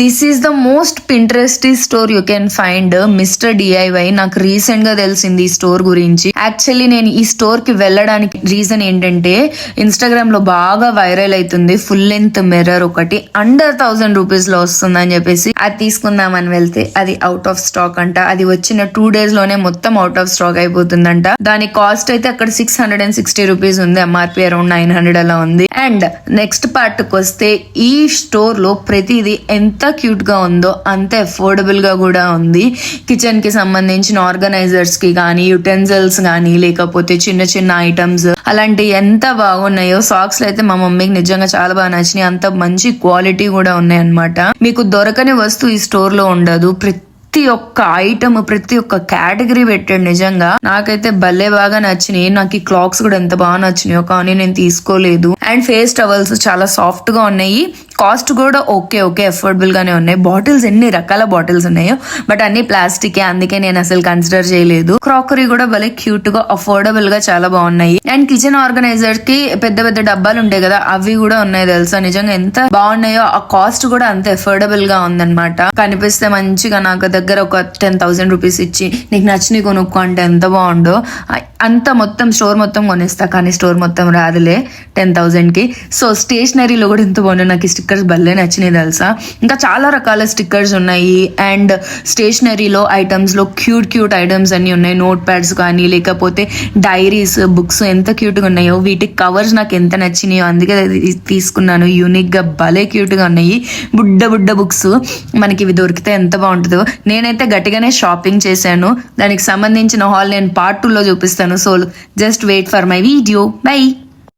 This is the most pinteresty store you can find, Mister DIY. నాకు recent గా తెలిసింది ఈ స్టోర్ గురించి. యాక్చువల్లీ నేను ఈ స్టోర్ కి వెళ్ళడానికి రీజన్ ఏంటంటే, ఇన్స్టాగ్రామ్ లో బాగా వైరల్ అవుతుంది ఫుల్ లెంత్ మిర్రర్ ఒకటి అండర్ 1000 రూపీస్ లో వస్తుందని చెప్పేసి అది తీసుకుందామని వెళ్తే అది అవుట్ ఆఫ్ స్టాక్ అంట. అది వచ్చిన 2 days లోనే మొత్తం అవుట్ ఆఫ్ స్టాక్ అయిపోతుందంట. దాని కాస్ట్ అయితే అక్కడ 660 రూపీస్ ఉంది, ఎంఆర్పి అరౌండ్ 900 అలా ఉంది. అండ్ నెక్స్ట్ పార్ట్ కి వస్తే, ఈ స్టోర్ లో ప్రతిదీ ఎంత క్యూట్ గా ఉందో అంత అఫోర్డబుల్ గా కూడా ఉంది. కిచెన్ కి సంబంధించిన ఆర్గనైజర్స్ కి కానీ, యుటెన్సిల్స్ కానీ, లేకపోతే చిన్న చిన్న ఐటమ్స్ అలాంటి ఎంత బాగున్నాయో. సాక్స్ లో అయితే మా మమ్మీకి నిజంగా చాలా బాగా నచ్చినాయి. అంత మంచి క్వాలిటీ కూడా ఉన్నాయి అన్నమాట. మీకు దొరకని వస్తువు ఈ స్టోర్ లో ఉండదు. ప్రతి ఒక్క ఐటమ్, ప్రతి ఒక్క కేటగిరీ పెట్టాడు. నిజంగా నాకైతే భలే బాగా నచ్చినాయి. నాకు ఈ క్లాక్స్ కూడా ఎంత బాగా నచ్చినాయో, కానీ నేను తీసుకోలేదు. అండ్ ఫేస్ టవల్స్ చాలా సాఫ్ట్ గా ఉన్నాయి. కాస్ట్ కూడా ఓకే అఫోర్డబుల్ గానే ఉన్నాయి. బాటిల్స్ ఎన్ని రకాల బాటిల్స్ ఉన్నాయో, బట్ అన్ని ప్లాస్టిక్, అందుకే నేను అసలు కన్సిడర్ చేయలేదు. క్రాకరీ కూడా భలే క్యూట్ గా అఫోర్డబుల్ గా చాలా బాగున్నాయి. అండ్ కిచెన్ ఆర్గనైజర్ కి పెద్ద పెద్ద డబ్బాలు ఉంటాయి కదా, అవి కూడా ఉన్నాయి తెలుసా. నిజంగా ఎంత బాగున్నాయో, ఆ కాస్ట్ కూడా అంత అఫోర్డబుల్ గా ఉందన్నమాట. కనిపిస్తే మంచిగా నాకు దగ్గర ఒక 10,000 రూపీస్ ఇచ్చి నీకు నచ్చినవి కొనుక్కో అంటే ఎంత బాగుండో. అంత మొత్తం స్టోర్ మొత్తం కొనిస్తా, కానీ స్టోర్ మొత్తం రాదులే 10,000 కి. సో స్టేషనరీలో కూడా ఎంత బాగుందో. నాకు ఈ స్టిక్కర్స్ భలే నచ్చినాయి తెలుసా. ఇంకా చాలా రకాల స్టిక్కర్స్ ఉన్నాయి. అండ్ స్టేషనరీలో ఐటమ్స్ లో క్యూట్ ఐటమ్స్ అన్ని ఉన్నాయి. నోట్ ప్యాడ్స్ కానీ, లేకపోతే డైరీస్, బుక్స్ ఎంత క్యూట్ గా ఉన్నాయో. వీటికి కవర్స్ నాకు ఎంత నచ్చినాయో, అందుకే తీసుకున్నాను. యూనిక్ గా భలే క్యూట్ గా ఉన్నాయి. బుడ్డ బుక్స్ మనకి ఇవి దొరికితే ఎంత బాగుంటుందో. నేనైతే గట్టిగానే షాపింగ్ చేశాను. దానికి సంబంధించిన హాల్ నేను part 2 లో చూపిస్తాను. So just wait for my video. By.